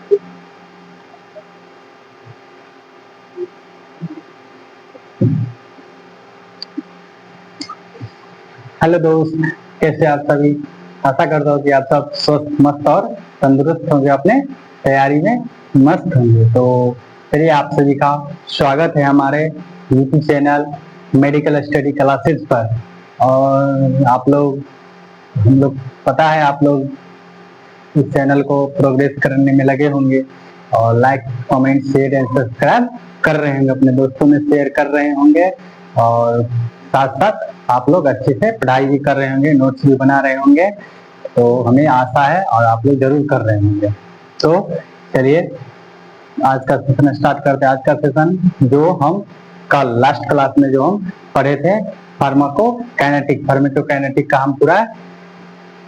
Hello दोस्त, कैसे आप सभी। आशा करता हूँ कि आप सब स्वस्थ, मस्त और तंदुरुस्त होंगे, अपने तैयारी में मस्त होंगे। तो चलिए, आप सभी का स्वागत है हमारे YouTube channel medical study classes पर। और आप लोग, हम लोग, पता है आप लोग इस चैनल को प्रोग्रेस करने में लगे होंगे और like, comment, share and subscribe कर रहे होंगे, अपने दोस्तों में शेयर कर रहे होंगे। और साथ साथ आप लोग अच्छे से पढ़ाई भी कर रहे होंगे, नोट्स भी बना रहे होंगे। तो हमें आशा है और आप लोग जरूर कर रहे होंगे। तो चलिए, आज का सेशन स्टार्ट करते हैं। आज का सेशन जो हम कल लास्ट क्लास में जो हम पढ़े थे, फार्माकोकाइनेटिक का हम पूरा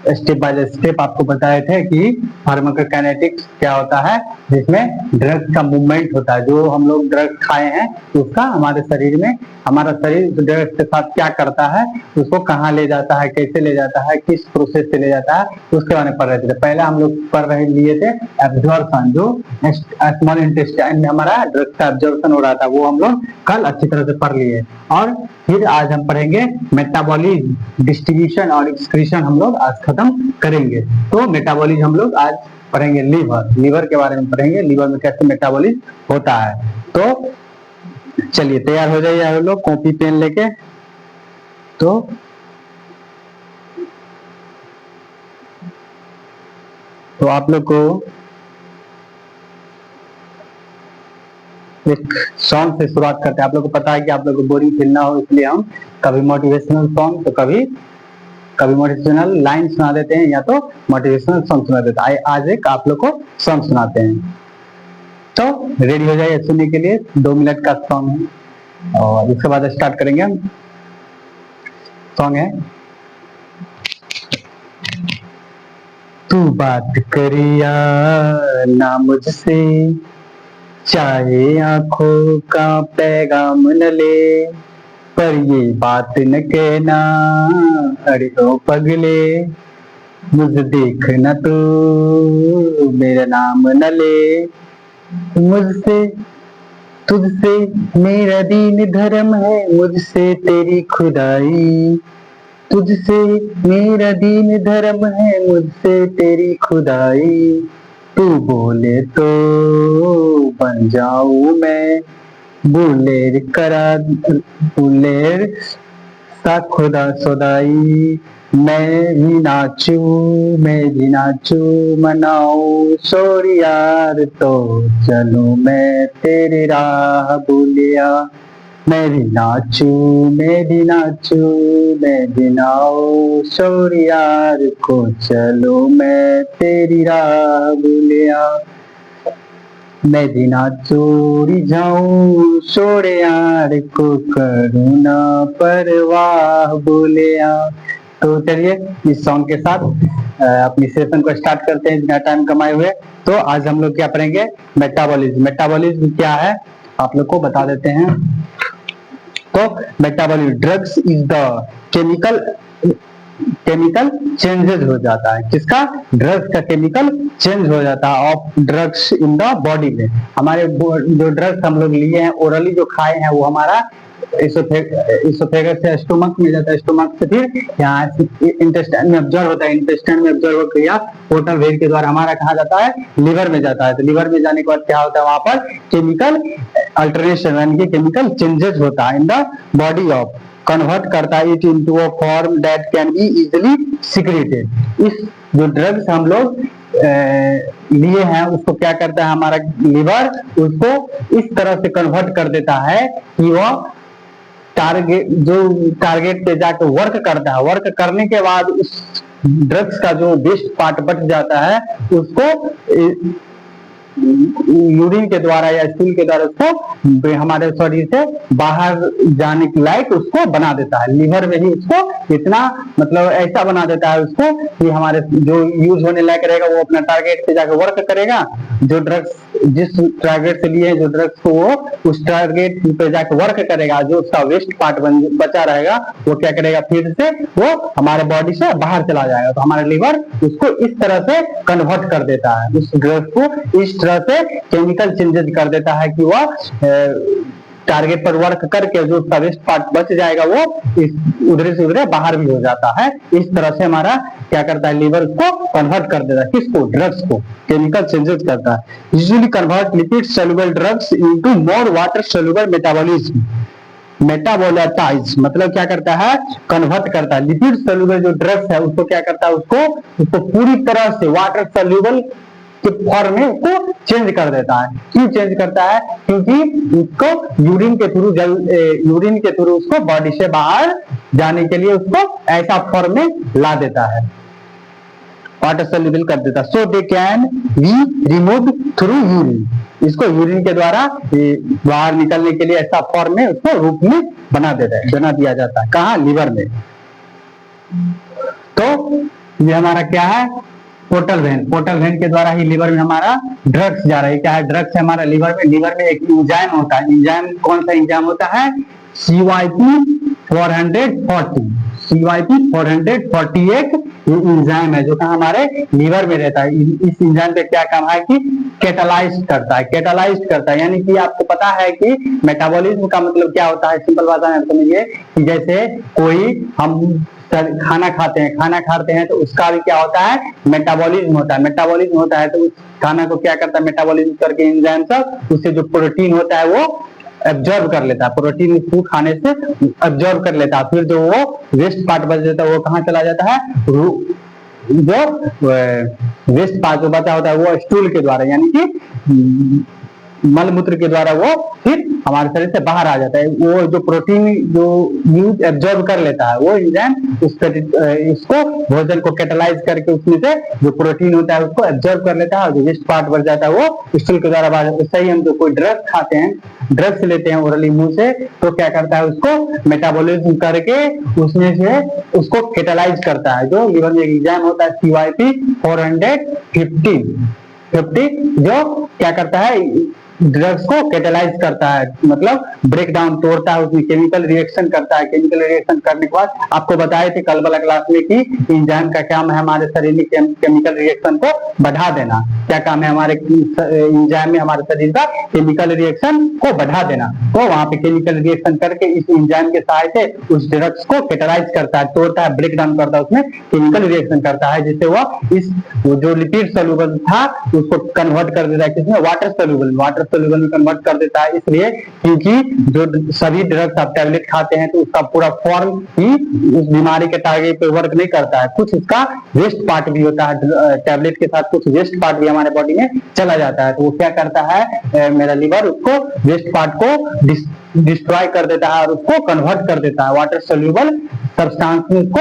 स्टेप बाय स्टेप आपको बताए थे कि फार्माकोकाइनेटिक्स क्या होता है, जिसमें ड्रग्स का मूवमेंट होता है। जो हम लोग ड्रग्स खाए हैं उसका हमारे शरीर में, हमारा शरीर ड्रग्स के साथ क्या करता है, उसको कहाँ ले जाता है, कैसे ले जाता है, किस प्रोसेस से ले जाता है, उसके बारे में पढ़ रहे थे। पहले हम लोग पढ़ रहे लिए थे एब्जॉर्प्शन, जो स्मॉल इंटेस्टाइन में हमारा ड्रग्स का एब्जॉर्प्शन हो रहा था, वो हम लोग कल अच्छी तरह से पढ़ लिए। और फिर आज हम पढ़ेंगे मेटाबॉलिज्म, डिस्ट्रीब्यूशन और एक्सक्रीशन हम लोग आज खत्म करेंगे। तो मेटाबॉलिज्म हम लोग आज पढ़ेंगे, लीवर के बारे में पढ़ेंगे, लीवर में कैसे मेटाबॉलिज्म होता है। तो चलिए, तैयार हो जाइए आप लोग कॉपी पेन लेके। तो आप लोग को एक सॉन्ग से शुरुआत करते हैं। आप लोग को पता है कि आप लोग को बोरिंग फील ना हो, इसलिए हम कभी मोटिवेशनल सॉन्ग तो कभी मोटिवेशनल लाइन सुना देते हैं, या तो मोटिवेशनल सॉन्ग सुना देते हैं। आज एक आप लोग को सॉन्ग सुनाते हैं। तो रेडी हो जाइए सुनने के लिए। 2 मिनट का सॉन्ग है और इसके बाद स्टार्ट करेंगे हम। सॉन्ग है, तू बात करिया ना मुझसे, चाहे आंखों का पैगाम न ले, पर ये बात न कहना अरे ओ पगले, मुझे देखना तो मेरा नाम न ले। मुझसे तुझसे मेरा दीन धर्म है, मुझसे तेरी खुदाई, तुझसे मेरा दीन धर्म है, मुझसे तेरी खुदाई। तू बोले तो बन जाऊं मैं, बुलेर सा खुदा खुदाई। मैं भी नाचू मनाऊं शोर यार, तो चलूं मैं तेरी राह बोलिया। मैं भी नाचू, मैं भी नाओ शोर यार को, चलो मैं तेरी राह बोलिया। मैं भी नाचोरी जाऊं शोर यार को, करूँ ना परवाह बोलिया। तो चलिए, इस सॉन्ग के साथ अपनी सेशन को स्टार्ट करते हैं बिना टाइम कमाए हुए। तो आज हम लोग क्या पढ़ेंगे, मेटाबॉलिज्म। मेटाबॉलिज्म क्या है आप लोग को बता देते हैं। तो metabolism, drugs is the chemical changes हो जाता है। किसका? ड्रग्स का केमिकल चेंज हो जाता है of drugs in the body में। हमारे जो ड्रग्स हम लोग लिए हैं, ओरली जो खाए हैं, वो हमारा इसोफेगस से स्टोमक में जाता है, स्टोमक से फिर यहाँ इंटेस्टाइन में ऑब्जर्व होता है, इंटेस्टाइन में ऑब्जर्व किया पोर्टल वेल के द्वारा हमारा कहा जाता है, लीवर में जाता है। तो लीवर में जाने के बाद क्या होता है, वहां पर केमिकल अल्टरेशन यानी कि केमिकल चेंजेस होता है in the body of, convert करता है it into a form that can be easily secreted. इस जो ड्रग्स हम लोग लिए हैं, उसको क्या करता है हमारा लीवर, उसको इस तरह से कन्वर्ट कर देता है कि वह टारगेट पे जाकर वर्क करता है। वर्क करने के बाद उस ड्रग्स का जो वेस्ट पार्ट बच जाता है, उसको यूरिन के द्वारा या स्टूल के द्वारा उसको हमारे शरीर से बाहर जाने के लायक उसको बना देता है। लीवर में ही उसको इतना मतलब ऐसा बना देता है उसको कि हमारे जो यूज होने लायक रहेगा वो अपना टारगेट पे जाकर वर्क करेगा। जो ड्रग्स जिस टारगेट से लिए हैं जो ड्रग्स को, वो उस टारगेट पे जाकर वर्क करेगा, जो उसका वेस्ट पार्ट बचा रहेगा वो क्या करेगा, फिर से वो हमारे बॉडी से बाहर चला जाएगा। तो हमारा लीवर उसको इस तरह से कन्वर्ट कर देता है, उस ड्रग्स को इस तरह से केमिकल चेंजेस कर देता है कि वह टारगेट पर वर्क करके जो उसका वेस्ट पार्ट बच जाएगा वो उधरे से उधरे बाहर भी हो जाता है। इस तरह से हमारा क्या करता है, लीवर को कन्वर्ट कर देता है, किसको, ड्रग्स को, केमिकल चेंजेस करता है। Usually convert lipid soluble drugs into more water soluble metabolism. Metabolites मतलब क्या करता है, कन्वर्ट करता है। लिपिड सोल्यूबल जो ड्रग्स है उसको क्या करता है, उसको पूरी तरह से वाटर सोल्यूबल के फॉर्म में उसको चेंज कर देता है। क्यों चेंज करता है, क्योंकि उसको यूरिन के थ्रू उसको बॉडी से बाहर जाने के लिए उसको ऐसा फॉर्म में ला देता है, वाटर सोल्यूबल कर देता है। So they can be remove through urine. इसको यूरिन के द्वारा बाहर निकलने के लिए ऐसा फॉर्म में उसको रूप में बना दिया जाता है। कहाँ, लीवर में। तो ये हमारा क्या है, पोर्टल वेन के द्वारा ही लीवर में हमारा ड्रग्स जा रहा है। क्या है, ड्रग्स है हमारा लीवर में एक इंजाइम होता है। इंजाइम कौन सा इंजाइम होता है, CYP440 एक इंजाइम है जो कि हमारे लीवर में रहता है। इस इंजाइम पे क्या काम है कि कैटालाइज करता है। यानी कि आपको पता है कि मेटाबॉलिज्म का मतलब क्या होता है, सिंपल भाषा में समझिए कि जैसे कोई हम खाना खाते हैं तो उसका भी क्या होता है, मेटाबॉलिज्म होता है। तो उस खाना को क्या करता है, मेटाबॉलिज्म करके एंजाइम सब उससे जो प्रोटीन होता है वो एब्जॉर्ब कर लेता है, प्रोटीन को खाने से एब्जॉर्ब कर लेता है। फिर जो वो वेस्ट पार्ट बच जाता है वो कहाँ चला जाता है, जो वेस्ट पार्ट जो बचा होता है वो स्टूल के द्वारा यानी कि मल मूत्र के द्वारा वो फिर हमारे शरीर से बाहर आ जाता है। वो जो प्रोटीन जो यूज एब्जॉर्ब कर लेता है वो एंजाइम इसको भोजन को कैटालाइज करके उसमें से जो प्रोटीन होता है उसको एब्जॉर्ब कर लेता है और जो वेस्ट पार्ट बच जाता है वो स्टूल के द्वारा बाहर। तो सही, हम जो कोई ड्रग्स खाते हैं, ड्रग्स लेते हैं ओरली मुंह से, तो क्या करता है उसको मेटाबॉलिज्म करके उसमें से उसको कैटालाइज करता है। जो लीवर में एंजाइम होता है CYP450 जो क्या करता है, ड्रग्स को कैटालाइज करता है, मतलब ब्रेक डाउन तोड़ता है, उसमें केमिकल रिएक्शन करता है। केमिकल रिएक्शन करने के बाद आपको बताए थे कल वाला क्लास में कि एंजाइम का काम है हमारे शरीर में केमिकल रिएक्शन को बढ़ा देना। क्या काम है हमारे एंजाइम में, हमारे शरीर का केमिकल रिएक्शन को बढ़ा देना। तो वहां पे केमिकल रिएक्शन करके इस एंजाइम के सहायता से उस ड्रग्स को कैटालाइज करता है, तोड़ता है, ब्रेक डाउन करता है, उसमें केमिकल रिएक्शन करता है, जिससे वह इस जो लिपिड सोल्यूबल था उसको कन्वर्ट कर देता है किसमें, वाटर सोल्यूबल में कन्वर्ट कर देता है। इसलिए क्योंकि जो सभी ड्रग्स आप टैबलेट खाते हैं तो उसका पूरा फॉर्म ही उस बीमारी के टारगेट पे वर्क नहीं करता है, कुछ उसका वेस्ट पार्ट भी होता है। टैबलेट के साथ कुछ वेस्ट पार्ट भी हमारे बॉडी में चला जाता है। तो वो क्या करता है, मेरा लीवर उसको वेस्ट पार्ट को डिस्ट्रॉय कर देता है और उसको कन्वर्ट कर देता है, वाटर सोल्यूबल सब्सटेंस में उसको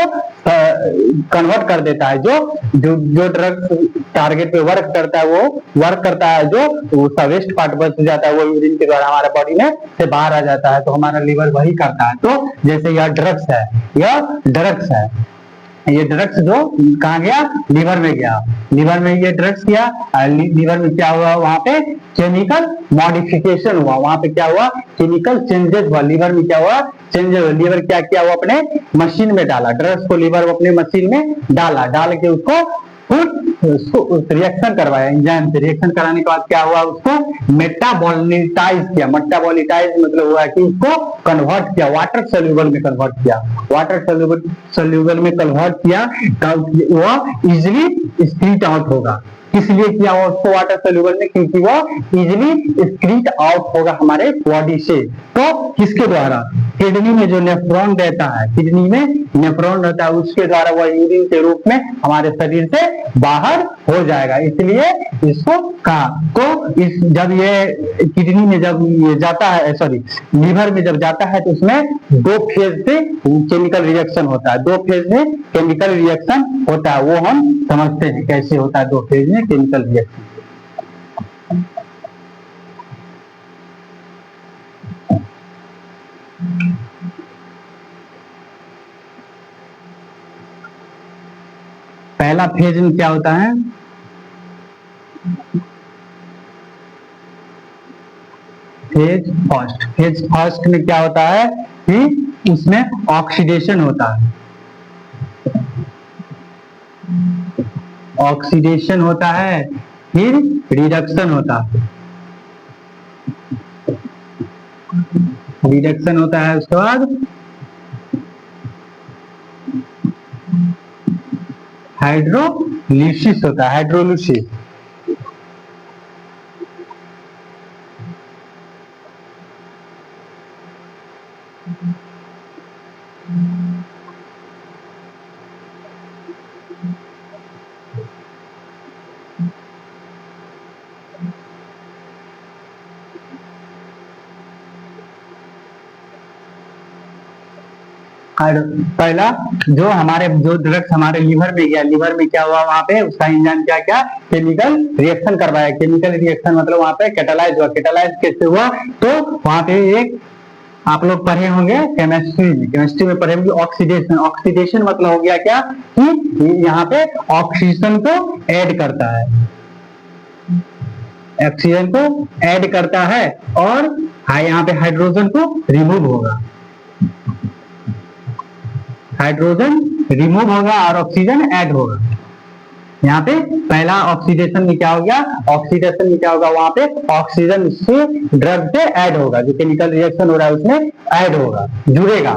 कन्वर्ट कर देता है। जो ड्रग टारगेट पे वर्क करता है वो वर्क करता है, जो उसका वेस्ट पार्ट बच जाता है वो यूरिन के द्वारा हमारे बॉडी में से बाहर आ जाता है। तो हमारा लीवर वही करता है। तो जैसे यह ड्रग्स है, ये ड्रग्स जो कहाँ गया, लीवर में गया, लीवर में ये ड्रग्स किया, लीवर में क्या हुआ, वहां पे केमिकल मॉडिफिकेशन हुआ, वहां पे क्या हुआ, केमिकल चेंजेस हुआ, लीवर में क्या हुआ, चेंज हुआ। लीवर क्या किया, वो अपने मशीन में डाला, ड्रग्स को लीवर अपने मशीन में डाल के उसको रिएक्शन करवाया, एंजाइम से रिएक्शन कराने के बाद क्या हुआ, उसको मेटाबॉलिटाइज किया। मेटाबॉलिटाइज मतलब हुआ कि उसको कन्वर्ट किया, वाटर सोल्यूबल में कन्वर्ट किया, वाटर सोल्यूबल में कन्वर्ट किया, वो इजिली स्क्रीट आउट होगा। इसलिए किया हुआ उसको वाटर सोल्यूबल में, क्योंकि वो इजिली स्क्रीट आउट होगा हमारे बॉडी से। तो किसके द्वारा, किडनी में जो नेफ्रॉन रहता है, किडनी में नेफ्रॉन रहता है, उसके द्वारा वह यूरिन के रूप में हमारे शरीर से बाहर हो जाएगा। इसलिए इसको कहा। तो जब ये किडनी में जब ये जाता है, सॉरी लीवर में जब जाता है, तो उसमें दो फेज से केमिकल रिएक्शन होता है, दो फेज में केमिकल रिएक्शन होता है। वो हम समझते हैं कैसे होता है दो फेज में केमिकल रिएक्शन। पहला फेज में क्या होता है, फेज फर्स्ट में क्या होता है कि उसमें ऑक्सीडेशन होता है, ऑक्सीडेशन होता है, फिर रिडक्शन होता है, रिडक्शन होता है, उसके बाद हाइड्रोलिसिस होता है, हाइड्रोलिसिस। पहला जो ड्रग्स हमारे लिवर में गया, लिवर में क्या हुआ, वहां पे उसका एंजाइम क्या क्या केमिकल रिएक्शन करवाया, केमिकल रिएक्शन मतलब वहां पे कैटालाइज हुआ, कैटालाइज कैसे हुआ, तो वहां पे एक आप लोग पढ़े होंगे केमिस्ट्री में पढ़े होंगे ऑक्सीडेशन, ऑक्सीडेशन मतलब हो गया क्या कि यहाँ पे ऑक्सीजन को ऐड करता है, ऑक्सीजन को ऐड करता है और यहाँ पे हाइड्रोजन को रिमूव होगा, हाइड्रोजन रिमूव होगा और ऑक्सीजन ऐड होगा। यहाँ पे पहला ऑक्सीडेशन में क्या हो गया, ऑक्सीडेशन में क्या होगा, वहां पे ऑक्सीजन से ड्रग से ऐड होगा, जो केमिकल रिएक्शन हो रहा है उसमें ऐड होगा, जुड़ेगा,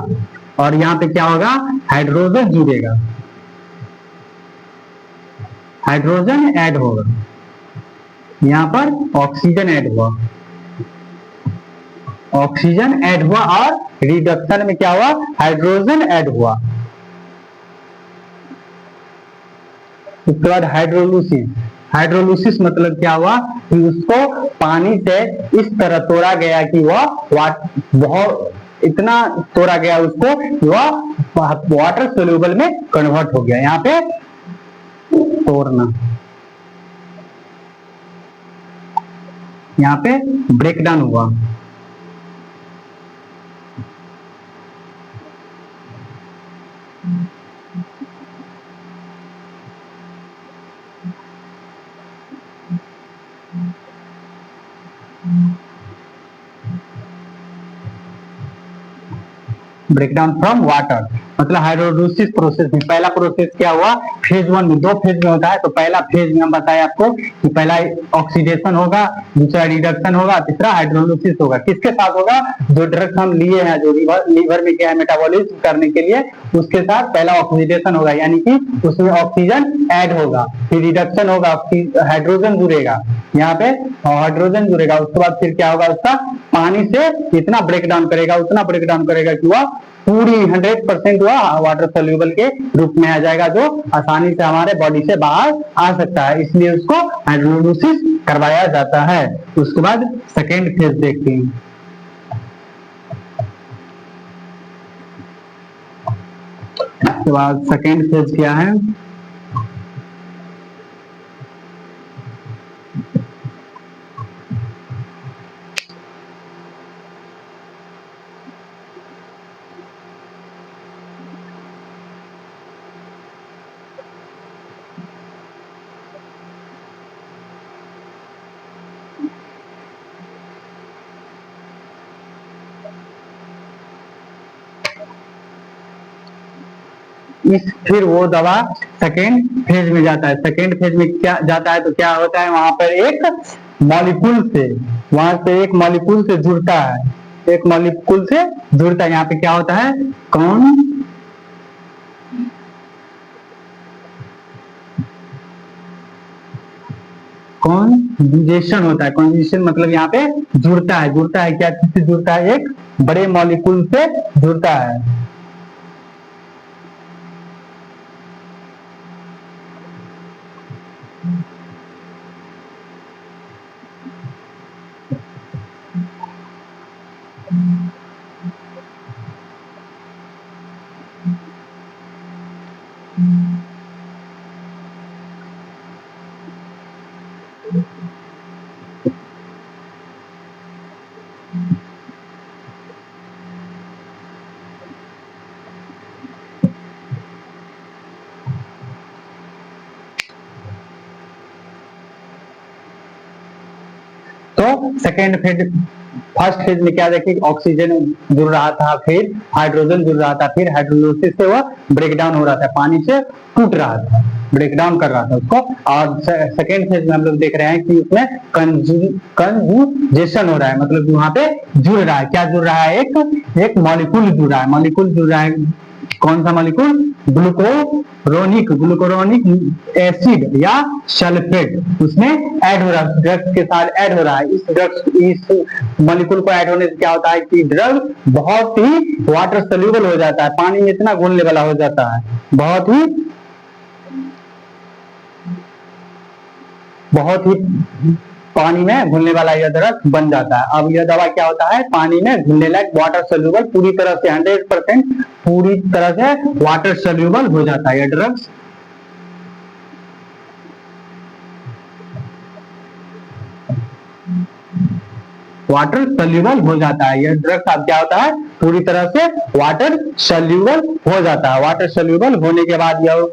और यहाँ पे क्या होगा, हाइड्रोजन जुड़ेगा, हाइड्रोजन ऐड होगा, यहाँ पर ऑक्सीजन ऐड हुआ, ऑक्सीजन ऐड हुआ और रिडक्शन में क्या हुआ, हाइड्रोजन ऐड हुआ। उसके बाद हाइड्रोलिसिस, हाइड्रोलिसिस मतलब क्या हुआ कि उसको पानी से इस तरह तोड़ा गया कि वह बहुत इतना तोड़ा गया उसको कि वह वाटर सोल्यूबल में कन्वर्ट हो गया, यहाँ पे तोड़ना, यहाँ पे ब्रेकडाउन हुआ। ब्रेकडाउन फ्रॉम वाटर मतलब हाइड्रोलिसिस प्रोसेस में पहला प्रोसेस क्या हुआ, फेज वन में, दो फेज में होता है, तो पहला फेज में हम बताए आपको कि पहला ऑक्सीडेशन होगा, दूसरा रिडक्शन होगा, तीसरा हाइड्रोलिसिस होगा। किसके साथ होगा, जो ड्रग्स हम लिए हैं, जो लीवर में क्या है मेटाबॉलिज्म करने के लिए, उसके साथ पहला ऑक्सीडेशन होगा, यानी कि उसमें ऑक्सीजन ऐड होगा, फिर रिडक्शन होगा, हाइड्रोजन जुड़ेगा, यहाँ पे हाइड्रोजन जुड़ेगा, उसके बाद फिर क्या होगा, उसका पानी से इतना ब्रेकडाउन करेगा, उतना ब्रेकडाउन करेगा कि वह पूरी 100% हुआ वाटर सोल्यूबल के रूप में आ जाएगा, जो आसानी से हमारे बॉडी से बाहर आ सकता है, इसलिए उसको हाइड्रोलिसिस करवाया जाता है। उसके बाद सेकेंड फेज देखते हैं। उसके बाद सेकेंड फेज क्या है, फिर वो दवा सेकेंड फेज में जाता है, सेकेंड फेज में क्या जाता है, तो क्या होता है, वहां पर एक मॉलिक्यूल से, वहां से एक मॉलिक्यूल से जुड़ता है, एक मॉलिक्यूल से जुड़ता है, यहाँ पे क्या होता है, कॉन्जुगेशन होता है, कॉन्जुगेशन मतलब यहाँ पे जुड़ता है, जुड़ता है क्या चीज से जुड़ता है, एक बड़े मॉलिक्यूल से जुड़ता है। तो सेकेंड फेज फर्स्ट फेज में क्या देखिए, ऑक्सीजन जुड़ रहा था, फिर हाइड्रोजन जुड़ रहा था, फिर हाइड्रोलिसिस से वह ब्रेक डाउन हो रहा था, पानी से टूट रहा था, ब्रेक डाउन कर रहा था उसको। और सेकेंड फेज में हम लोग देख रहे हैं कि उसमें कंजुगेशन हो रहा है, मतलब वहां पे जुड़ रहा है, क्या जुड़ रहा है, एक मॉलिक्यूल जुड़ रहा है, मॉलिक्यूल जुड़ रहा है, कौन सा मॉलिक्यूल, ग्लूकोरोनिक एसिड या सल्फेट उसमें ऐड हो रहा है, ड्रग्स के साथ ऐड हो रहा है। इस मॉलिक्यूल को ऐड होने से क्या होता है कि ड्रग बहुत ही वाटर सोल्यूबल हो जाता है, पानी में इतना घुलने वाला हो जाता है, बहुत ही पानी में घुलने वाला यह ड्रग बन जाता है। अब यह दवा क्या होता है, पानी में घुलने लायक, वाटर सोल्यूबल, पूरी तरह से 100% पूरी तरह से वाटर सोल्यूबल हो जाता है यह ड्रग्स। वाटर सोल्यूबल हो जाता है यह ड्रग्स। अब क्या होता है, पूरी तरह से वाटर सोल्यूबल हो जाता है। वाटर सोल्यूबल होने के बाद यह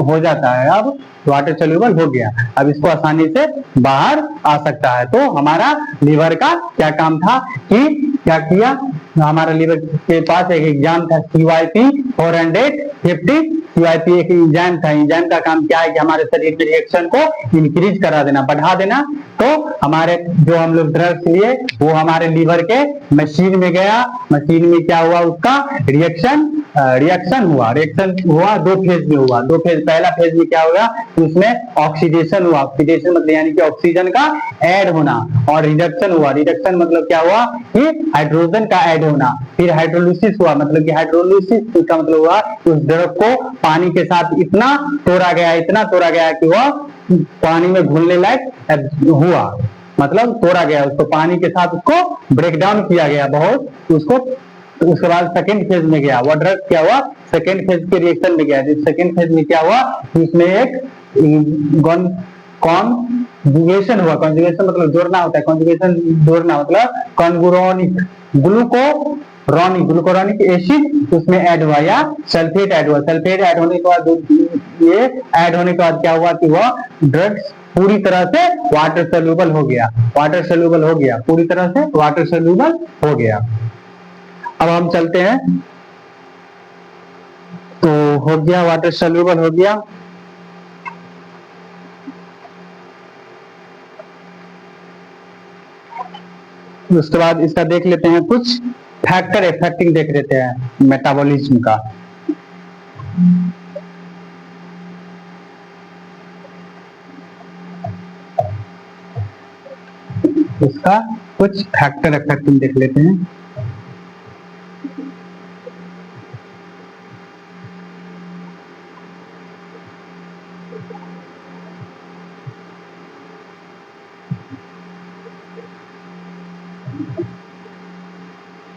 हो जाता है, अब वाटर सोल्यूबल हो गया, अब इसको आसानी से बाहर आ सकता है। तो हमारा लीवर का क्या काम था कि क्या किया, हमारा लीवर के पास एक एग्जाम था CYP 450। CYP एक एंजाइम था, एंजाइम का काम क्या है कि हमारे शरीर के रिएक्शन को इंक्रीज करा देना, बढ़ा देना। तो हमारे जो हम लोग ड्रग्स लिए वो हमारे लीवर के मशीन में गया, मशीन में क्या हुआ, उसका रिएक्शन हुआ, दो फेज में हुआ, दो फेज। पहला फेज में क्या होगा, उसमें ऑक्सीडेशन हुआ, ऑक्सीडेशन मतलब यानी कि ऑक्सीजन का ऐड होना, और रिडक्शन हुआ, रिडक्शन मतलब क्या हुआ कि हाइड्रोजन का ऐड होना। फिर हाइड्रोलिसिस हुआ, मतलब कि हाइड्रोलिसिस का मतलब हुआ उस ड्रग को पानी के साथ इतना तोड़ा गया कि वह पानी में घुलने लायक हुआ, मतलब तोड़ा गया, उसको पानी के साथ उसको ब्रेक डाउन किया गया बहुत उसको। उसके बाद सेकेंड फेज में गया, वो ड्रग क्या हुआ, सेकेंड फेज के रिएक्शन में गया। सेकेंड फेज में क्या हुआ, इसमें एक कॉन्जुगेशन हुआ, कॉन्जुगेशन मतलब जोड़ना होता है, कॉन्जुगेशन जोड़ना मतलब कॉन्गुरोनिक ग्लूकोरोनिक एसिड उसमें ऐड हुआ या सल्फेट ऐड हुआ। सल्फेट ऐड होने के बाद ये ऐड होने के बाद क्या हुआ कि वह ड्रग्स पूरी तरह से वाटर सोल्यूबल हो गया, पूरी तरह से वाटर सोल्यूबल हो गया। अब हम चलते हैं, तो हो गया, वाटर सोल्यूबल हो गया। उसके बाद इसका देख लेते हैं, कुछ फैक्टर इफेक्टिंग देख लेते हैं मेटाबॉलिज्म का। इसका कुछ फैक्टर इफेक्टिंग देख लेते हैं।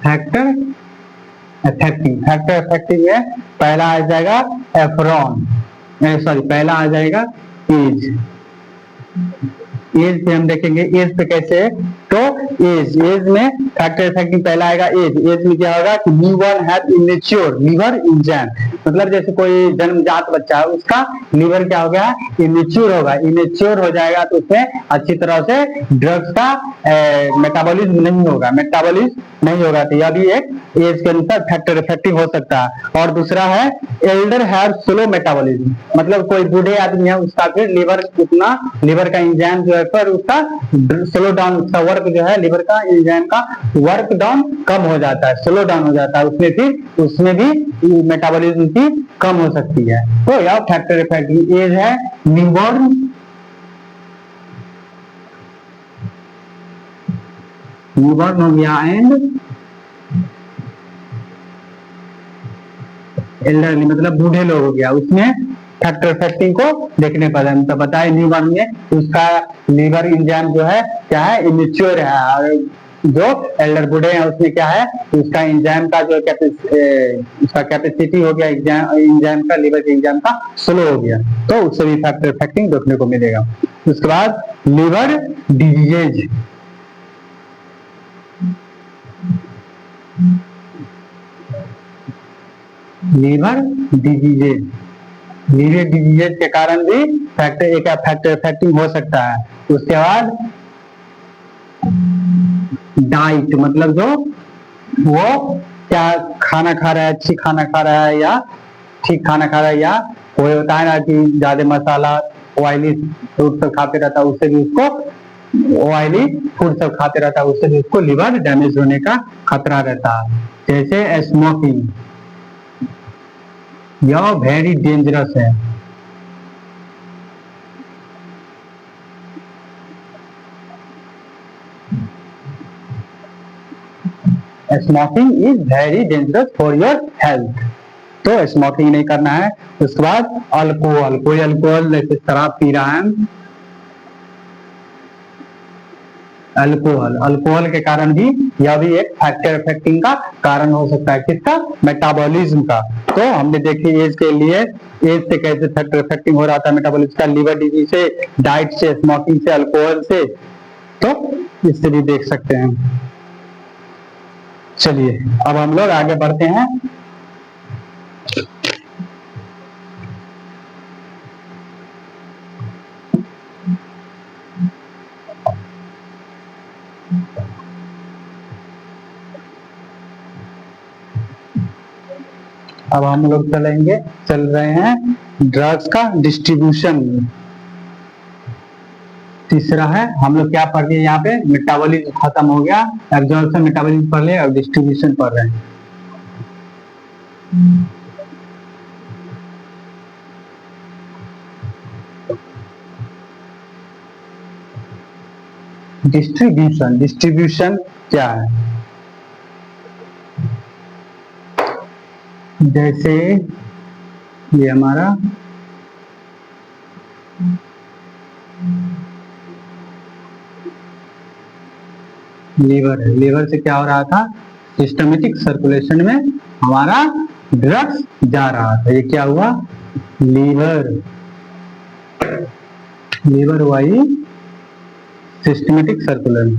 फैक्टर इफेक्टिव है, पहला आ जाएगा एफ्रॉन, पहला आ जाएगा एज पे हम देखेंगे, एज पे कैसे है, तो एज में फैक्टर इफेक्टिव पहला आएगा एज में क्या होगा कि newborn have immature liver enzyme, मतलब जैसे कोई जन्मजात बच्चा है उसका लीवर क्या हो गया, इमेच्योर होगा, इमेच्योर हो जाएगा तो उसमें अच्छी तरह से ड्रग्स का मेटाबॉलिज्म नहीं होगा, तो यह भी एक एज के अनुसार फैक्टर इफेक्टिव हो सकता है। और दूसरा है एल्डर हैव स्लो मेटाबॉलिज्म, मतलब कोई बूढ़े आदमी है उसका फिर लीवर का एंजाइम जो है पर उसका स्लो डाउन, उसका वर्क जो है लीवर का एंजाइम का वर्क डाउन कम हो जाता है, स्लो डाउन हो जाता है, उसमें भी मेटाबॉलिज्म की कम हो सकती है। तो यह फैक्टर इफेक्टिव एज है, न्यूबॉर्न हो गया एंड एल्डरली मतलब बूढ़े लोग हो गया, उसमें फैक्टर इफेक्टिव को देखने पर हम तो बताए न्यूबॉर्न में उसका लीवर एंजाइम जो है क्या है, इमेच्योर है, और जो एल्डर बूढ़े हैं उसमें क्या है, उसका एंजाइम का जो उसका कैपेसिटी हो गया एंजाइम का, लीवर के एंजाइम का स्लो हो गया, तो उससे भी फैक्टर इफेक्टिव देखने को मिलेगा। उसके बाद लीवर डिजीज, लीवर डिजीजेज के कारण भी फैक्टर इफेक्टिव हो सकता है। उसके बाद डाइट मतलब जो वो क्या खाना खा रहा है, अच्छी खाना खा रहा है या ठीक खाना खा रहा है, या वो होता है ना कि ज्यादा मसाला ऑयली फूड सब खाते रहता है, उससे भी उसको ऑयली फूड सब खाते रहता है, उससे भी उसको लिवर डैमेज होने का खतरा रहता है। जैसे स्मोकिंग, यह वेरी डेंजरस है। Smoking is very dangerous for your health, तो स्मोकिंग नहीं करना है। उसके बाद अल्कोहल, कोई अल्कोहल जैसे शराब पी रहा है, अल्कोहल के कारण भी यह भी एक फैक्टर इफेक्टिंग का कारण हो सकता है। किसका? मेटाबॉलिज्म का। तो हमने देखी एज के लिए, एज से कैसे फैक्टर इफेक्टिंग हो रहा था मेटाबॉलिज्म का, लिवर डिजीज से, डाइट से, स्मोकिंग से, अल्कोहल से, तो इससे भी देख सकते हैं। चलिए अब हम लोग आगे बढ़ते हैं। अब हम लोग चल रहे हैं ड्रग्स का डिस्ट्रीब्यूशन। तीसरा है, हम लोग क्या पढ़ रहे हैं यहाँ पे, मेटाबॉलिज्म खत्म हो गया, एब्जॉर्प्शन मेटाबॉलिज्म पढ़ लिया, और डिस्ट्रीब्यूशन पढ़ रहे हैं। डिस्ट्रीब्यूशन क्या है? जैसे ये हमारा लीवर है, लीवर से क्या हो रहा था, सिस्टमेटिक सर्कुलेशन में हमारा ड्रग्स जा रहा था। ये क्या हुआ, लीवर हुआ ही सिस्टमेटिक सर्कुलेशन।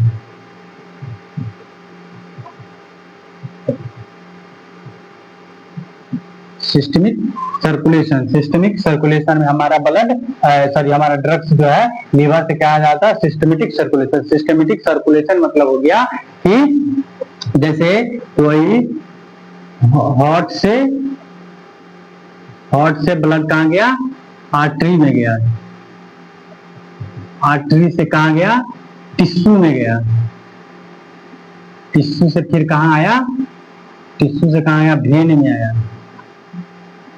सिस्टमिक सर्कुलेशन में हमारा ब्लड, सॉरी हमारा ड्रग्स जो है लीवर से क्या आ जाता है, सिस्टमेटिक सर्कुलेशन। सिस्टमेटिक सर्कुलेशन मतलब हो गया कि जैसे वही हार्ट से ब्लड कहाँ गया, आर्टरी में गया, आर्टरी से कहाँ गया, टिश्यू में गया, टिश्यू से फिर कहाँ आया, टिश्यू से कहाँ आया, वेन में आया,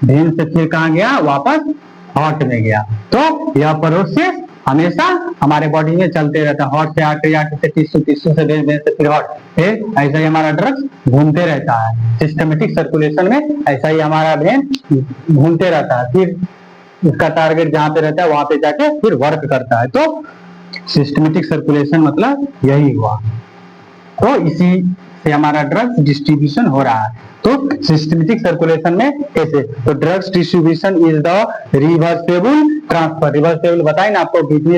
वेन से फिर कहाँ गया, वापस हार्ट में गया। तो यह प्रोसेस हमेशा हमारे बॉडी में चलते रहता है, हार्ट से आर्टरी, आर्टरी से टिश्यू, टिश्यू से वेन, वेन से फिर हार्ट, फिर ऐसा ही हमारा ड्रग्स घूमते रहता है। सिस्टमेटिक सर्कुलेशन में ऐसा ही हमारा ब्रेन घूमते रहता है, फिर उसका टारगेट जहाँ पे रहता है वहां पे जाके फिर वर्क करता है। तो सिस्टमेटिक सर्कुलेशन मतलब यही हुआ। तो इसी से हमारा ड्रग्स डिस्ट्रीब्यूशन हो रहा है। तो सिस्टमेटिक सर्कुलेशन में कैसे, तो drugs distribution is the reversible transfer. Reversible बताए ना आपको, किडनी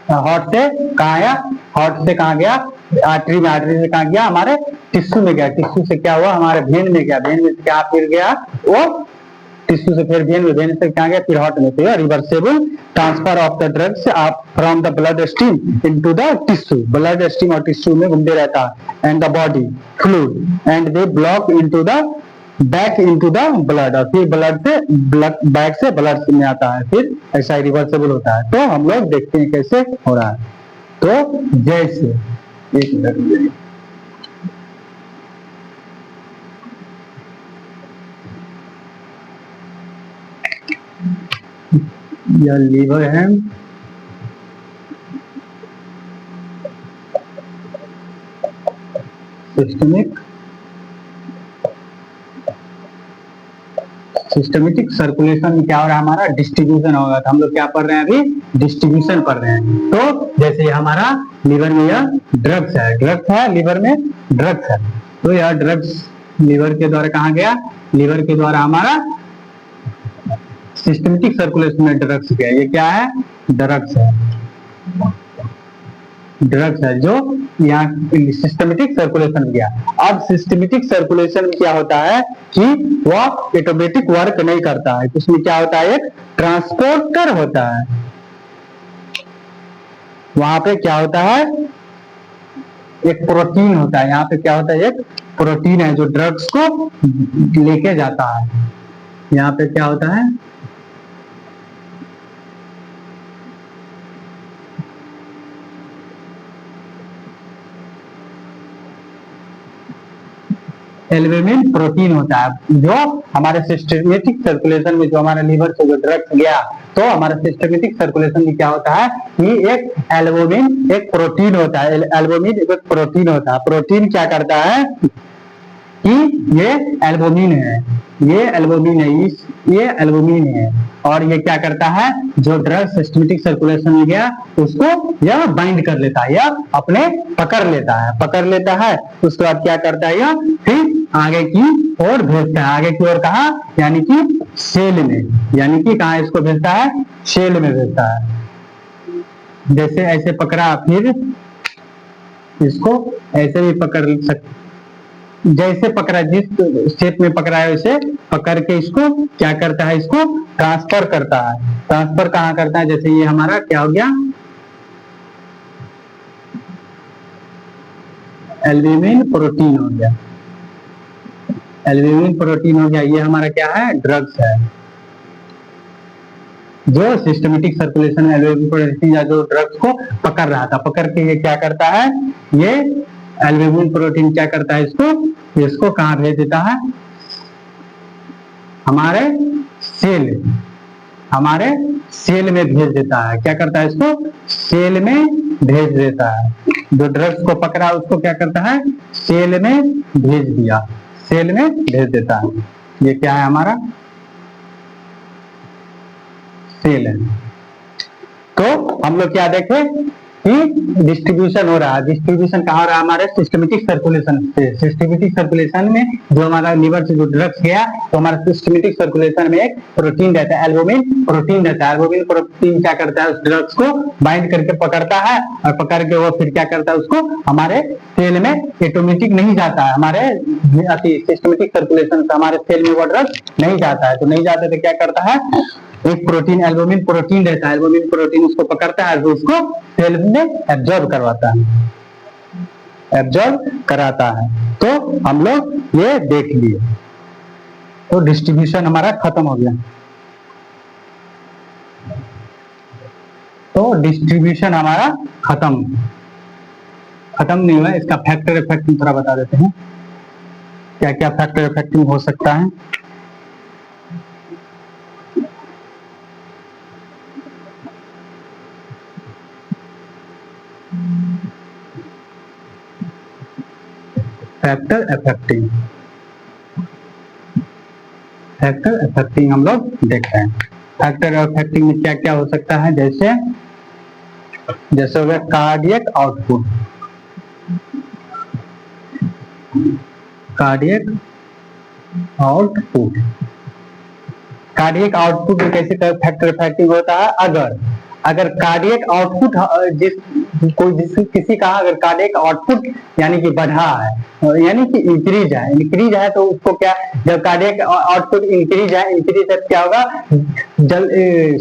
हार्ट से कहाँ आया, हार्ट से कहाँ गया, आर्टरी में, आर्टरी से कहाँ गया, हमारे टिश्यू में गया, टिश्यू से क्या हुआ, हमारे वेन में गया, वेन में क्या फिर गया, वो टिश्यू से फिर वेन में, वेन से कहाँ गया, फिर हार्ट में। तो reversible transfer of the drugs from the blood stream into the tissue, blood stream और टिश्यू में घूमते रहता है, and the body fluid and they block into the back into the blood, और फिर ब्लड से बैक से ब्लड में आता है, फिर ऐसा रिवर्सेबल होता है। तो हम लोग देखते हैं कैसे हो रहा है। तो जैसे एक मिनट, यह लीवर है, सिस्टमेटिक सर्कुलेशन में क्या हो रहा है, हमारा डिस्ट्रीब्यूशन होगा। तो हम लोग क्या पढ़ रहे हैं अभी, डिस्ट्रीब्यूशन पढ़ रहे हैं। तो जैसे हमारा लीवर में यह ड्रग्स है, लीवर में ड्रग्स है, तो यह ड्रग्स लीवर के द्वारा कहाँ गया, लीवर के द्वारा हमारा सिस्टमेटिक सर्कुलेशन में ड्रग्स गया। ये क्या है, ड्रग्स है जो यहाँ सिस्टमेटिक सर्कुलेशन में गया। अब सिस्टमेटिक सर्कुलेशन में क्या होता है कि वह ऑटोमेटिक वर्क नहीं करता है, उसमें क्या होता है, एक ट्रांसपोर्टर होता है। वहां पे क्या होता है, एक प्रोटीन होता है, यहाँ पे क्या होता है, एक प्रोटीन है जो ड्रग्स को लेके जाता है। यहाँ पे क्या होता है, एल्ब्यूमिन प्रोटीन होता है जो हमारे सिस्टमेटिक सर्कुलेशन में, जो हमारे लीवर से जो ड्रग्स गया तो हमारा सिस्टमेटिक सर्कुलेशन में क्या होता है कि एक एल्ब्यूमिन एक प्रोटीन होता है, एल्ब्यूमिन एक प्रोटीन होता है। प्रोटीन क्या करता है कि ये एल्ब्यूमिन है, ये एल्ब्यूमिन है, ये एल्ब्यूमिन है, और ये क्या करता है, जो ड्रग सिस्टमेटिक सर्कुलेशन में गया उसको यह बाइंड कर लेता है, यह अपने पकड़ लेता है। उसके बाद क्या करता है, यह फिर आगे की ओर भेजता है। आगे की ओर कहा, यानी कि सेल में, यानी कि कहा इसको भेजता है, सेल में भेजता है। जैसे ऐसे पकड़ा, फिर इसको ऐसे भी पकड़ सकते, जैसे पकड़ा, जिस शेप में पकड़ा है वैसे पकड़ के इसको क्या करता है, इसको ट्रांसफर करता है। ट्रांसफर कहाँ करता है, जैसे ये हमारा क्या हो गया, एल्ब्यूमिन प्रोटीन हो गया, एल्ब्यूमिन प्रोटीन हो गया। ये हमारा क्या है, ड्रग्स है जो सिस्टमेटिक सर्कुलेशन में एल्ब्यूमिन प्रोटीन या जो ड्रग्स को पकड़ रहा था, पकड़ के ये क्या करता है, ये एल्ब्यूमिन प्रोटीन क्या करता है, इसको कहाँ भेज देता है, हमारे सेल में भेज देता है। क्या करता है, इसको सेल में भेज देता है। जो ड्रग्स को पकड़ा उसको क्या करता है, सेल में भेज दिया, सेल में भेज देता है। ये क्या है, हमारा सेल है। तो हम लोग क्या देखे कि डिस्ट्रीब्यूशन हो रहा है। डिस्ट्रीब्यूशन कहाँ हो रहा है, हमारे सिस्टमेटिक सर्कुलेशन से। सिस्टमेटिक सर्कुलेशन में जो हमारा लीवर से जो ड्रग्स गया तो हमारा सिस्टमेटिक सर्कुलेशन में एक प्रोटीन रहता है, एल्ब्यूमिन प्रोटीन रहता है। एल्ब्यूमिन प्रोटीन क्या करता है, उस ड्रग्स को बाइंड करके पकड़ता है, और पकड़ के वो फिर क्या करता है, उसको हमारे सेल में ऑटोमेटिक नहीं जाता है, हमारे सिस्टमेटिक सर्कुलेशन से हमारे सेल में वो ड्रग्स नहीं जाता है। तो नहीं जाता तो क्या करता है, एक प्रोटीन एल्ब्यूमिन प्रोटीन रहता है, एल्ब्यूमिन प्रोटीन उसको पकड़ता है, उसको सेल में एब्जॉर्ब करवाता है, एब्जॉर्ब कराता है। तो हम लोग ये देख लिए, तो डिस्ट्रीब्यूशन हमारा खत्म हो गया। तो डिस्ट्रीब्यूशन हमारा खत्म नहीं हुआ। इसका फैक्टर इफेक्टिंग थोड़ा बता देते हैं, क्या क्या फैक्टर इफेक्टिंग हो सकता है। फैक्टर इफेक्टिंग हम लोग देखते हैं। फैक्टर इफेक्टिंग में क्या क्या हो सकता है, जैसे हो गया कार्डियक आउटपुट। कार्डियक आउटपुट में कैसे फैक्टर इफेक्टिव होता है, अगर कार्डियक आउटपुट किसी का अगर कार्डियक आउटपुट यानी कि बढ़ा है, यानी कि इंक्रीज है तो उसको क्या, जब कार्डियक आउटपुट इंक्रीज है तो क्या होगा,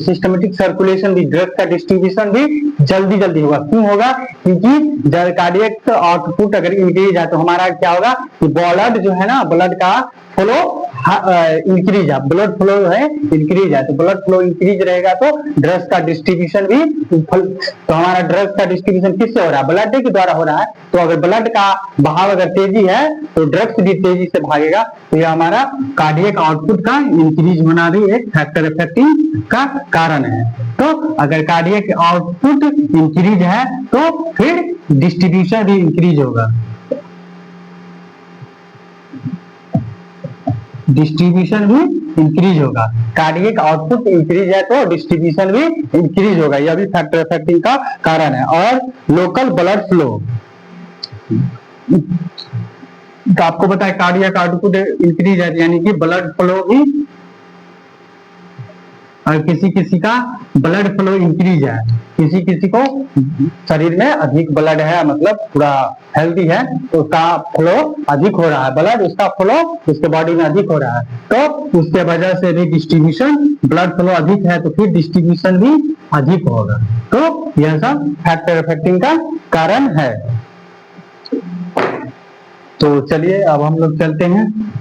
सिस्टमेटिक सर्कुलेशन भी, ड्रग का डिस्ट्रीब्यूशन भी जल्दी होगा। क्यों होगा, क्योंकि जब कार्डियक आउटपुट अगर इंक्रीज है तो हमारा क्या होगा, ब्लड जो है ना, ब्लड का फ्लो इंक्रीज है, ब्लड फ्लो है इंक्रीज है, तो ब्लड फ्लो इंक्रीज रहेगा तो ड्रग्स का डिस्ट्रीब्यूशन भी, तो हमारा ड्रग्स का डिस्ट्रीब्यूशन किससे हो रहा है, ब्लड के द्वारा हो रहा है। तो अगर ब्लड का बहाव अगर तेजी है तो ड्रग्स भी तेजी से भागेगा। तो ये हमारा कार्डियक आउटपुट का इंक्रीज होना भी एक फैक्टर इफेक्टिंग का कारण है। तो अगर कार्डियक आउटपुट इंक्रीज है तो फिर डिस्ट्रीब्यूशन भी इंक्रीज होगा, डिस्ट्रीब्यूशन भी इंक्रीज होगा। कार्डियक आउटपुट इंक्रीज है तो डिस्ट्रीब्यूशन भी इंक्रीज होगा, यह भी फैक्टर इफेक्टिंग का कारण है। और लोकल ब्लड फ्लो, तो आपको पता है कार्डियक आउटपुट इंक्रीज है यानी कि ब्लड फ्लो भी, और किसी का ब्लड फ्लो इंक्रीज है, किसी को शरीर में अधिक ब्लड है, मतलब पूरा हेल्दी है तो उसका फ्लो अधिक हो रहा है, ब्लड उसका फ्लो उसके बॉडी में अधिक हो रहा है, तो उसके वजह से भी डिस्ट्रीब्यूशन, ब्लड फ्लो अधिक है तो फिर डिस्ट्रीब्यूशन भी अधिक होगा। तो यह सब फैक्टर इफेक्टिंग का कारण है। तो चलिए अब हम लोग चलते हैं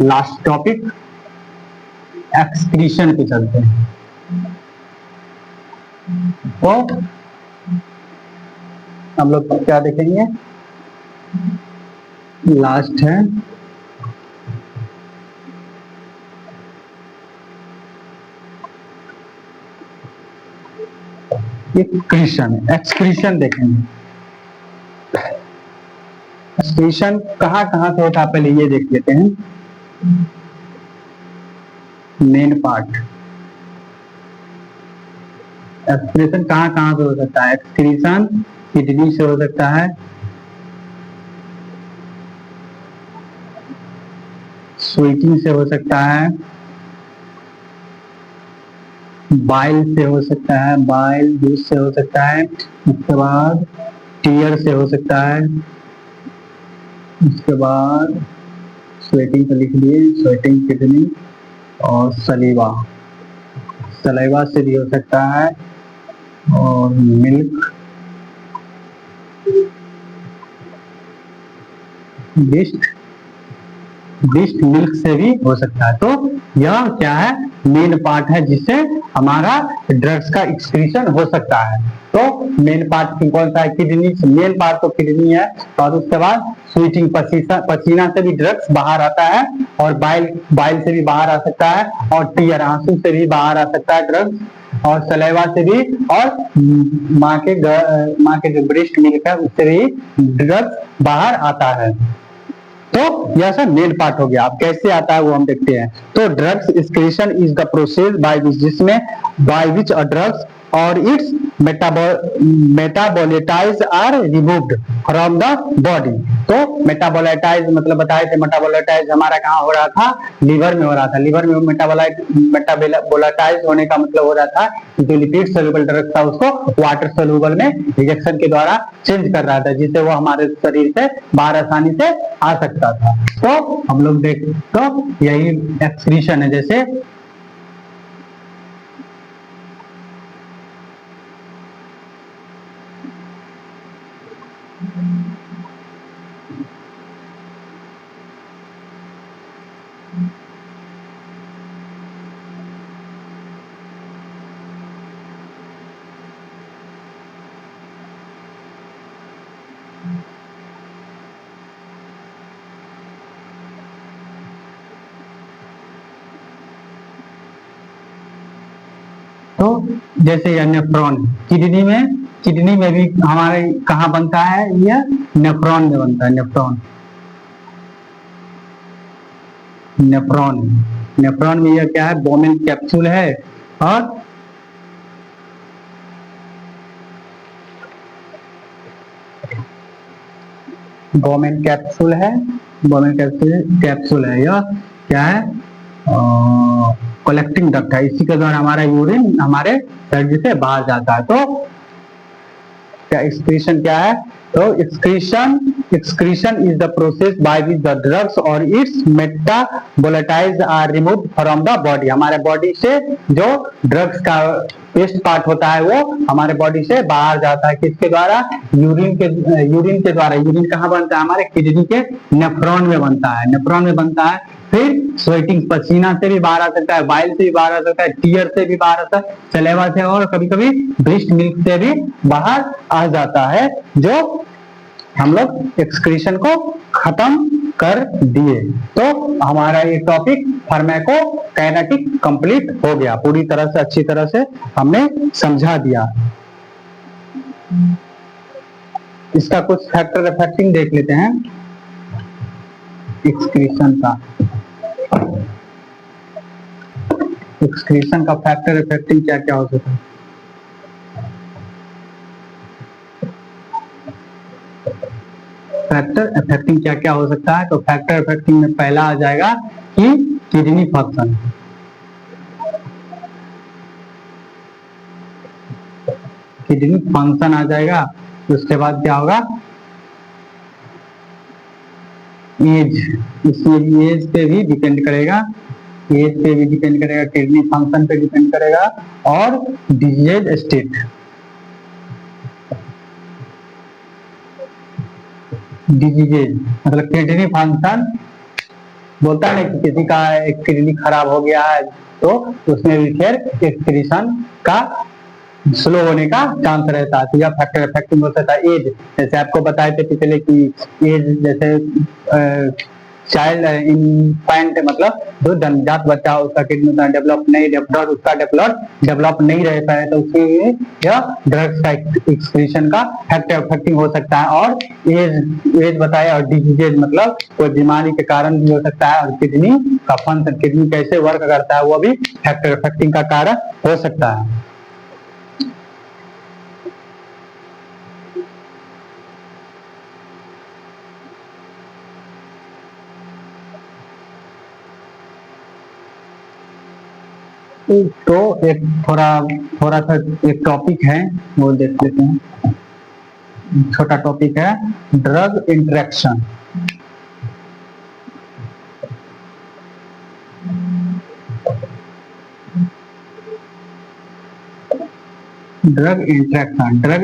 लास्ट टॉपिक एक्सक्रीशन पे चलते हैं। तो हम लोग क्या देखेंगे, लास्ट है एक्सक्रीशन देखेंगे। एक्सक्रीशन कहाँ कहाँ से होता है पहले ये देख लेते हैं। मेन पार्ट एक्सक्रीशन कहाँ कहाँ से हो सकता है। एक्सक्रीशन किडनी से हो सकता है, स्वीटिंग से हो सकता है, बाइल से हो सकता है, बाइल जूस से हो सकता है, उसके बाद टीयर से हो सकता है, उसके बाद स्वेटिंग को लिख लिए, स्वेटिंग किडनी, और सलीवा से भी हो सकता है, और मिल्क ब्रेस्ट मिल्क से भी हो सकता है। तो यह क्या है, मेन पार्ट है जिससे हमारा ड्रग्स का एक्सक्रीशन हो सकता है। तो मेन पार्ट कौन सा है, किडनी। मेन पार्ट तो किडनी है, और उसके बाद स्वीटिंग पसीना से भी ड्रग्स बाहर आता है, और बाइल से भी बाहर आ सकता है, और टीयर आंसू से भी बाहर आ सकता है ड्रग्स, और सलेवा से भी, और माँ के जो ब्रेस्ट मिल्क है उससे भी ड्रग्स बाहर आता है। तो यह सब मेन पार्ट हो गया। अब कैसे आता है वो हम देखते हैं। तो drugs excretion is the process by which a drugs और its metabolites are removed from the body. तो मेटाबोलाइट्स मतलब बताए थे, मेटाबोलाइट्स हमारा कहाँ हो रहा था, लीवर में हो रहा था। लीवर में मेटाबोलाइट्स होने का मतलब हो रहा था कि जो लिपिड सोल्यूबल ड्रग था उसको वाटर सोल्यूबल में रिएक्शन के द्वारा चेंज कर रहा था, जिससे वो हमारे शरीर से बाहर आसानी से आ सकता था। तो हम लोग देख, तो यही एक्सक्रीशन है। जैसे तो जैसे यह नेफ्रॉन किडनी में भी हमारे कहाँ बनता है, यह नेफ्रॉन में बनता है। नेफ्रॉन में यह क्या है, बोमेन कैप्सूल है, और बोमेन कैप्सूल है, यह क्या है, कलेक्टिंग डक्ट है। इसी के द्वारा हमारा यूरिन हमारे शरीर से बाहर जाता है। तो क्या एक्सक्रीशन क्या है, तो excretion is the process by which the drugs और its metabolites are removed from the body. हमारे बॉडी से जो ड्रग्स का वेस्ट पार्ट होता है वो हमारे बॉडी से बाहर जाता है। किसके द्वारा, यूरिन के द्वारा। यूरिन कहाँ बनता है, हमारे किडनी के नेफ्रॉन में बनता है। फिर स्वेटिंग पसीना से भी बाहर आ सकता है, बाइल से भी बाहर आ सकता है, टीयर से भी बाहर आता है, सलेवा से, और कभी कभी ब्रेस्ट मिल्क से भी बाहर आ जाता है। जो हम लोग एक्सक्रीशन को खत्म कर दिए। तो हमारा ये टॉपिक फार्माकोकाइनेटिक कंप्लीट हो गया। पूरी तरह से अच्छी तरह से हमने समझा दिया। इसका कुछ फैक्टर इफेक्टिंग देख लेते हैं एक्सक्रीशन का फैक्टर इफेक्टिंग क्या क्या हो सकता है। फैक्टर इफेक्टिंग क्या क्या हो सकता है, तो फैक्टर इफेक्टिंग में पहला आ जाएगा कि किडनी फंक्शन आ जाएगा। उसके बाद क्या होगा, एज, इसमें एज पे भी डिपेंड करेगा, किडनी फंक्शन पे डिपेंड करेगा, और डिजीज स्टेट, डिजीजेज मतलब किडनी फंक्शन, बोलता है ना कि किसी का एक किडनी खराब हो गया है तो उसमें भी फिर एक्सक्रीशन का स्लो होने का चांस रहता है, तो यह फैक्टर अफेक्टिंग हो सकता है। एज, जैसे आपको बताए थे पिछले कि एज जैसे चाइल्ड इनफेंट मतलब जो जन्मजात बच्चा हो उसका किडनी डेवलप नहीं, उसका डेवलप नहीं रहता है तो उसके लिए यह ड्रग्स का एक्सक्रीशन का फैक्टर अफेक्टिंग हो सकता है। और एज बताया, और डिजीजेज मतलब कोई बीमारी के कारण भी हो सकता है, और किडनी का फंक्शन, किडनी कैसे वर्क करता है वो भी फैक्टर अफेक्टिंग का कारण हो सकता है। तो एक थोड़ा थोड़ा सा एक टॉपिक है वो देख लेते हैं। छोटा टॉपिक है ड्रग इंटरेक्शन। ड्रग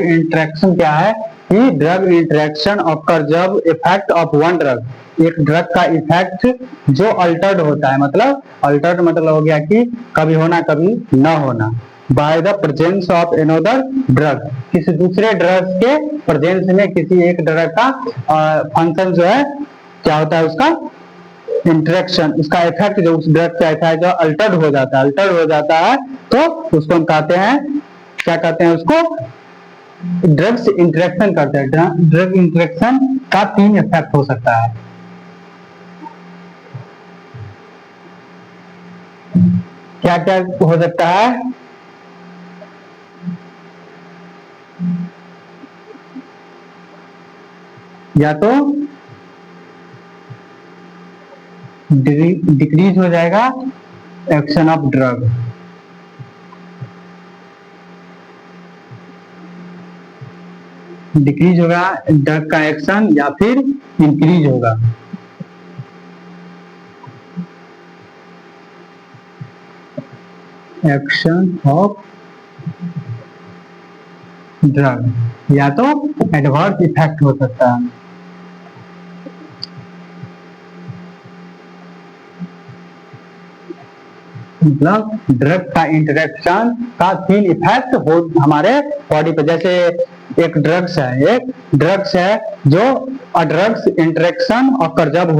इंटरेक्शन क्या है कि ड्रग इंटरेक्शन ऑकर जब इफेक्ट ऑफ वन ड्रग, एक ड्रग का इफेक्ट जो अल्टर्ड होता है, मतलब अल्टर्ड मतलब हो गया कि कभी होना कभी न होना, by the presence of another drug, किसी दूसरे ड्रग के प्रेजेंस में किसी एक ड्रग का फंक्शन जो है क्या होता है उसका इंटरेक्शन, उसका इफेक्ट जो उस ड्रग का इफेक्ट जो अल्टर्ड हो जाता है तो उसको हम कहते हैं, क्या कहते हैं उसको, ड्रग्स इंटरेक्शन करते हैं। ड्रग इंटरेक्शन का 3 इफेक्ट हो सकता है। क्या क्या हो सकता है? या तो डिक्रीज हो जाएगा एक्शन ऑफ ड्रग, डिक्रीज होगा ड्रग का एक्शन, या फिर इंक्रीज होगा। एक्शन ऑफ ड्रग, या तो एडवर्स इफेक्ट हो सकता है। मतलब ड्रग का इंटरेक्शन का 3 इफेक्ट हो हमारे बॉडी पे। जैसे एक ड्रग्स है जो ड्रग्स इंटरेक्शन ऑकर जब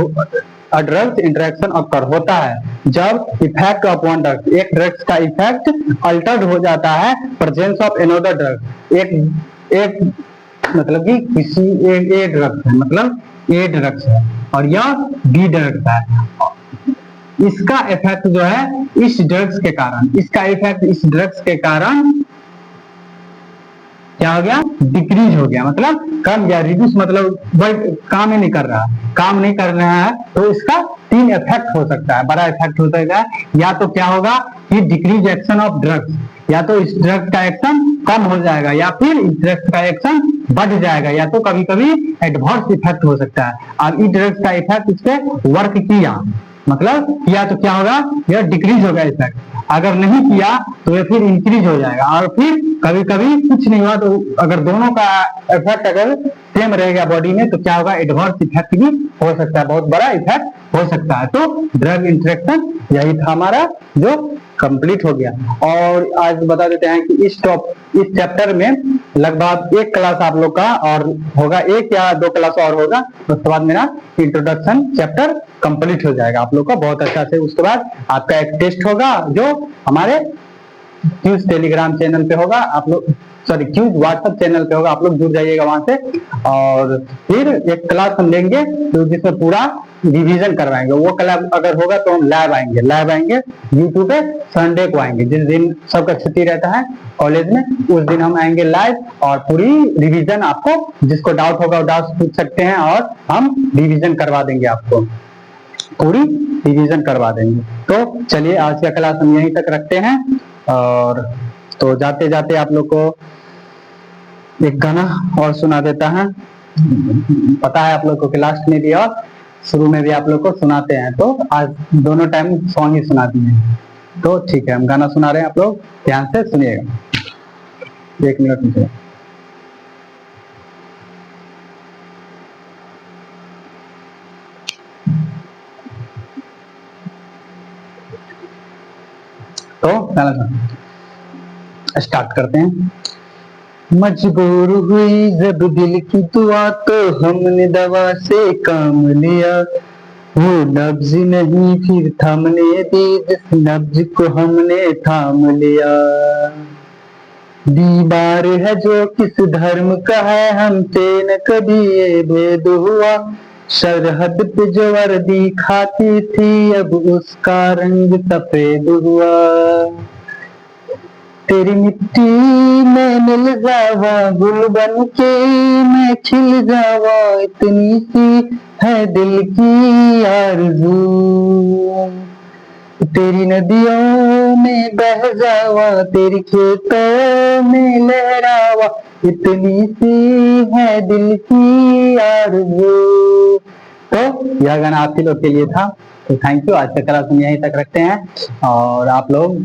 ड्रग्स इंटरेक्शन ऑकर होता है जब इफेक्ट ऑफ वन ड्रग, एक ड्रग्स का इफेक्ट अल्टर्ड हो जाता है प्रेजेंस ऑफ एनोदर ड्रग, एक मतलब कि किसी ए ड्रग्स है, मतलब ए ड्रग्स है और यह बी ड्रग्स है, इसका इफेक्ट जो है इस ड्रग्स के कारण, इसका इफेक्ट इस ड्रग्स के कारण क्या हो गया, डिक्रीज हो गया, मतलब कम या रिड्यूस, मतलब काम ही नहीं कर रहा, काम नहीं कर रहा है तो इसका 3 इफेक्ट हो सकता है, बड़ा इफेक्ट हो सकता है। या तो क्या होगा कि डिक्रीज एक्शन ऑफ ड्रग्स, या तो इस ड्रग का एक्शन कम हो जाएगा, या फिर इस ड्रग्स का एक्शन बढ़ जाएगा, या तो कभी कभी एडवर्स इफेक्ट हो सकता है। अब इस ड्रग्स का इफेक्ट इस पे वर्क किया, मतलब किया तो क्या होगा, यह डिक्रीज होगा इफेक्ट, अगर नहीं किया तो ये फिर इंक्रीज हो जाएगा, और फिर कभी कभी कुछ नहीं हुआ तो अगर दोनों का इफेक्ट अगर सेम रहेगा बॉडी में तो क्या होगा, एडवर्स इफेक्ट भी हो सकता है, बहुत बड़ा इफेक्ट हो सकता है। तो ड्रग इंटरेक्शन यही था हमारा जो कंप्लीट हो गया। और आज बता देते हैं कि इस चैप्टर में लगभग 1 क्लास आप लोग का और होगा, 1 या 2 क्लास और होगा, उसके बाद मेरा इंट्रोडक्शन चैप्टर कंप्लीट हो जाएगा आप लोग का बहुत अच्छा से। उसके बाद आपका एक टेस्ट होगा जो हमारे क्यूज टेलीग्राम चैनल पे होगा, आप लोग सॉरी क्यूज व्हाट्सएप चैनल पे होगा, आप लोग जुड़ जाइएगा वहां से। और फिर एक क्लास हम लेंगे तो जिसमें पूरा रिवीजन करवाएंगे, वो क्लास अगर होगा तो हम लाइव आएंगे यूट्यूब पे, संडे को आएंगे, जिस दिन सबका छुट्टी रहता है कॉलेज में उस दिन हम आएंगे लाइव, और पूरी रिवीजन आपको जिसको डाउट होगा वो डाउट पूछ सकते हैं और हम रिवीजन करवा देंगे, आपको पूरी रिवीजन करवा देंगे। तो चलिए आज का क्लास हम यहीं तक रखते हैं, और तो जाते जाते आप लोग को एक गाना और सुना देता है। पता है आप लोग को कि लास्ट में भी और शुरू में भी आप लोग को सुनाते हैं, तो आज दोनों टाइम सॉन्ग ही सुना दिए हैं। तो ठीक है, हम गाना सुना रहे हैं, आप लोग ध्यान से सुनिएगा। 1 मिनट मुझे तो स्टार्ट करते हैं। मजबूर हुई जब दिल की दुआ तो हमने दवा से काम लिया, वो नब्ज नहीं फिर थमने दी जिस नब्ज को हमने थाम लिया। दीवार है जो किस धर्म का है हमसे न कभी ये भेद हुआ, सरहद पे जो वर्दी खाती थी अब उसका रंग सफेद हुआ। तेरी मिट्टी में मिल जावा गुल बन के मैं खिल जावा, इतनी सी है दिल की आरज़ू। तेरी नदियों में बह जावा तेरी खेतों में लहरावा, इतनी सी है दिल की आरज़ू। तो यह गाना आप ही लोग के लिए था। तो थैंक यू। आज का क्लास हम यहीं तक रखते हैं और आप लोग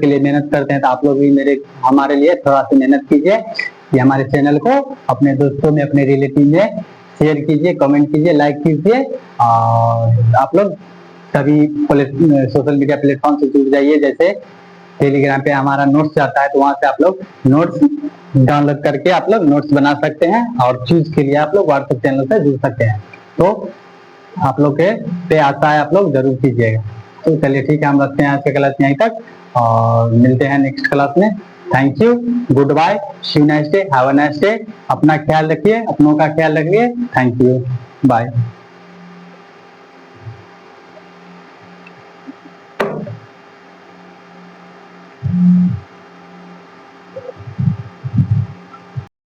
के लिए मेहनत करते हैं तो आप लोग भी हमारे लिए थोड़ा सा मेहनत कीजिए कि हमारे चैनल को अपने दोस्तों में अपने रिलेटिव में शेयर कीजिए, कमेंट कीजिए, लाइक कीजिए और आप लोग सभी सोशल मीडिया प्लेटफॉर्म से जुड़ जाइए। जैसे टेलीग्राम पे हमारा नोट्स जाता है तो वहां से आप लोग नोट्स डाउनलोड करके आप लोग नोट्स बना सकते हैं और चीज के लिए आप लोग व्हाट्सएप चैनल से जुड़ सकते हैं। तो आप लोग के पे आता है, आप लोग जरूर कीजिएगा। तो चलिए ठीक है, हम रखते हैं आज का क्लास यहीं तक और मिलते हैं नेक्स्ट क्लास में। Thank you, good bye, see nice day, have a nice day. अपना ख्याल रखिए, अपनों का ख्याल रखिए। Thank you, bye.